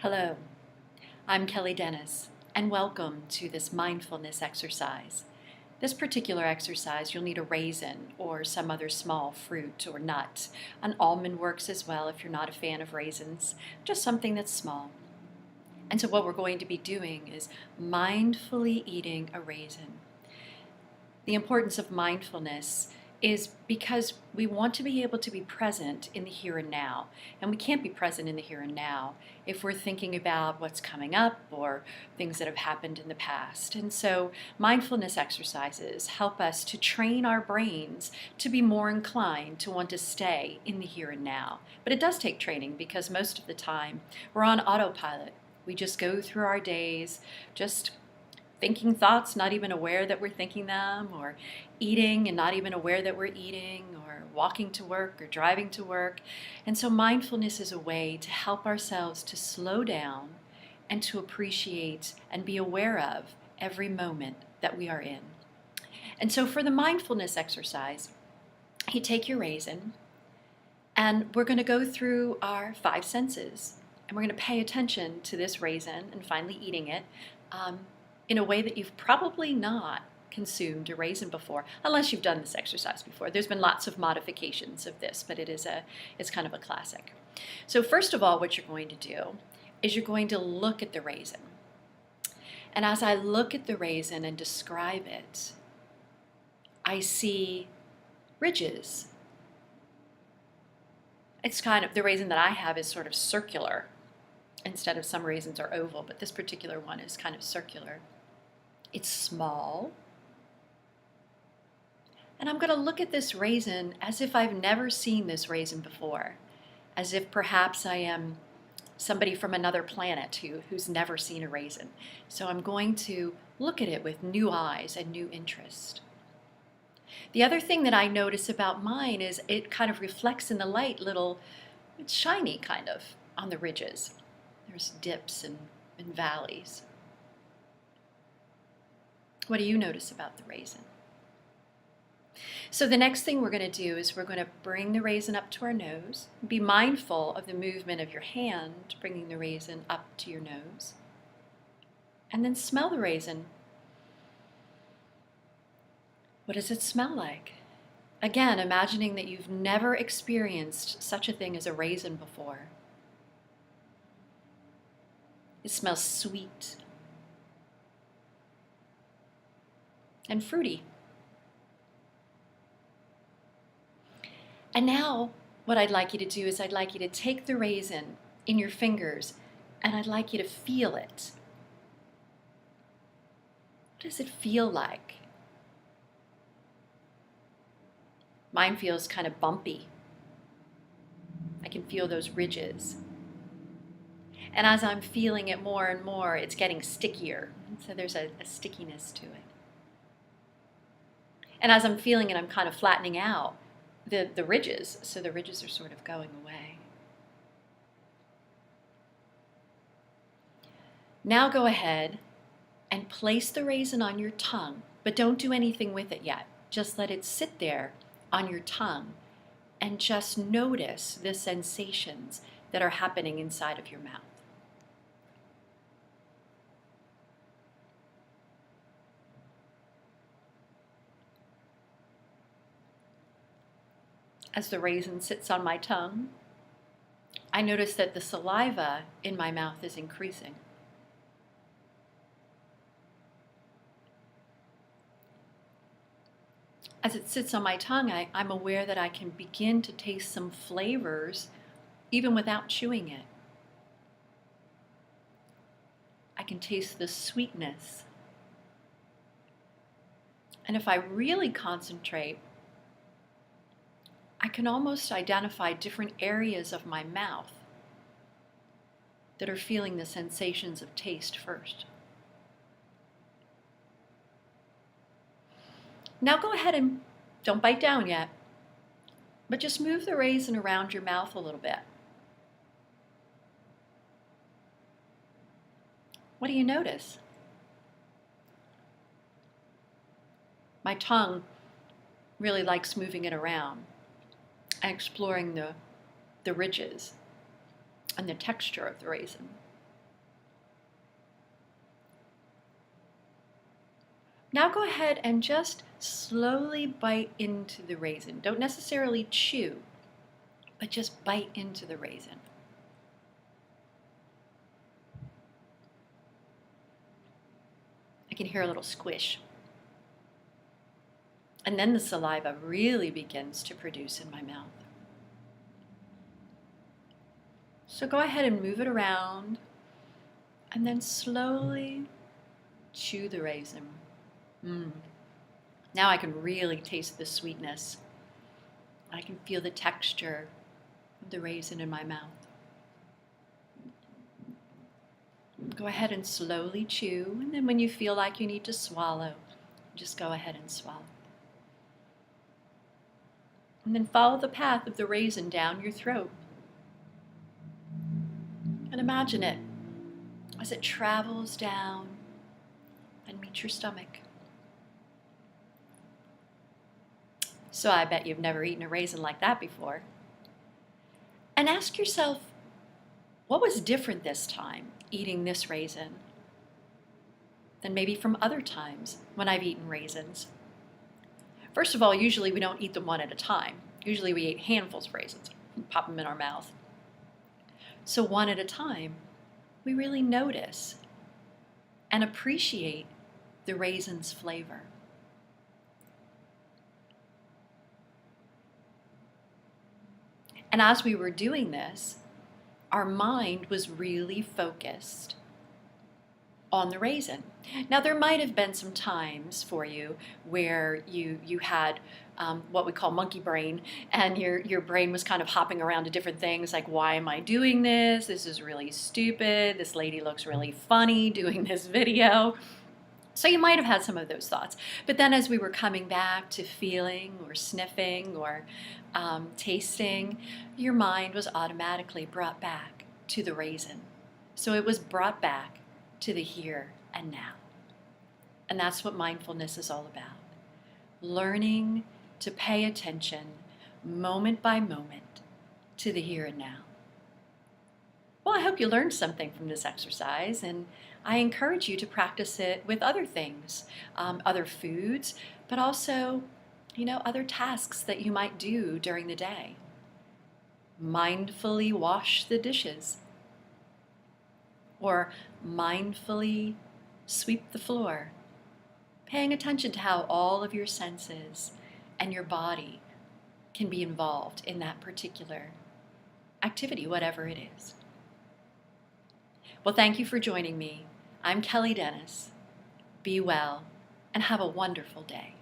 Hello, I'm Kelly Dennis, and welcome to this mindfulness exercise. This particular exercise, you'll need a raisin or some other small fruit or nut. An almond works as well if you're not a fan of raisins, just something that's small. And so what we're going to be doing is mindfully eating a raisin. The importance of mindfulness is because we want to be able to be present in the here and now. And we can't be present in the here and now if we're thinking about what's coming up or things that have happened in the past. And so mindfulness exercises help us to train our brains to be more inclined to want to stay in the here and now. But it does take training because most of the time we're on autopilot. We just go through our days just thinking thoughts, not even aware that we're thinking them, or eating and not even aware that we're eating, or walking to work or driving to work. And so mindfulness is a way to help ourselves to slow down and to appreciate and be aware of every moment that we are in. And so for the mindfulness exercise, you take your raisin, and we're going to go through our five senses, and we're going to pay attention to this raisin and finally eating it in a way that you've probably not consumed a raisin before, unless you've done this exercise before. There's been lots of modifications of this, but it's kind of a classic. So first of all, what you're going to do is you're going to look at the raisin. And as I look at the raisin and describe it, I see ridges. It's kind of, the raisin that I have is sort of circular, instead of some raisins are oval, but this particular one is kind of circular. It's small. And I'm going to look at this raisin as if I've never seen this raisin before, as if perhaps I am somebody from another planet who's never seen a raisin. So I'm going to look at it with new eyes and new interest. The other thing that I notice about mine is it kind of reflects in the light it's shiny kind of on the ridges. There's dips and valleys. What do you notice about the raisin? So the next thing we're going to do is we're going to bring the raisin up to our nose. Be mindful of the movement of your hand, bringing the raisin up to your nose. And then smell the raisin. What does it smell like? Again, imagining that you've never experienced such a thing as a raisin before. It smells sweet and fruity. And now what I'd like you to do is I'd like you to take the raisin in your fingers and I'd like you to feel it. What does it feel like? Mine feels kind of bumpy. I can feel those ridges. And as I'm feeling it more and more, it's getting stickier. So there's a stickiness to it. And as I'm feeling it, I'm kind of flattening out the ridges. So the ridges are sort of going away. Now go ahead and place the raisin on your tongue, but don't do anything with it yet. Just let it sit there on your tongue and just notice the sensations that are happening inside of your mouth. As the raisin sits on my tongue, I notice that the saliva in my mouth is increasing. As it sits on my tongue, I'm aware that I can begin to taste some flavors even without chewing it. I can taste the sweetness. And if I really concentrate, I can almost identify different areas of my mouth that are feeling the sensations of taste first. Now go ahead and don't bite down yet, but just move the raisin around your mouth a little bit. What do you notice? My tongue really likes moving it around and exploring the ridges and the texture of the raisin. Now go ahead and just slowly bite into the raisin. Don't necessarily chew, but just bite into the raisin. I can hear a little squish. And then the saliva really begins to produce in my mouth. So go ahead and move it around and then slowly chew the raisin. Now I can really taste the sweetness. I can feel the texture of the raisin in my mouth. Go ahead and slowly chew, and then when you feel like you need to swallow, just go ahead and swallow. And then follow the path of the raisin down your throat. And imagine it as it travels down and meets your stomach. So I bet you've never eaten a raisin like that before. And ask yourself, what was different this time eating this raisin than maybe from other times when I've eaten raisins? First of all, usually we don't eat them one at a time. Usually we eat handfuls of raisins, pop them in our mouth. So one at a time, we really notice and appreciate the raisin's flavor. And as we were doing this, our mind was really focused on the raisin. Now, there might have been some times for you where you had what we call monkey brain, and your brain was kind of hopping around to different things like, why am I doing this? This is really stupid. This lady looks really funny doing this video. So you might have had some of those thoughts. But then as we were coming back to feeling or sniffing or tasting, your mind was automatically brought back to the raisin. So it was brought back to the here and now. And that's what mindfulness is all about. Learning to pay attention moment by moment to the here and now. Well, I hope you learned something from this exercise, and I encourage you to practice it with other things, other foods, but also, other tasks that you might do during the day. Mindfully wash the dishes, or mindfully sweep the floor, paying attention to how all of your senses and your body can be involved in that particular activity, whatever it is. Well, thank you for joining me. I'm Kelly Dennis. Be well and have a wonderful day.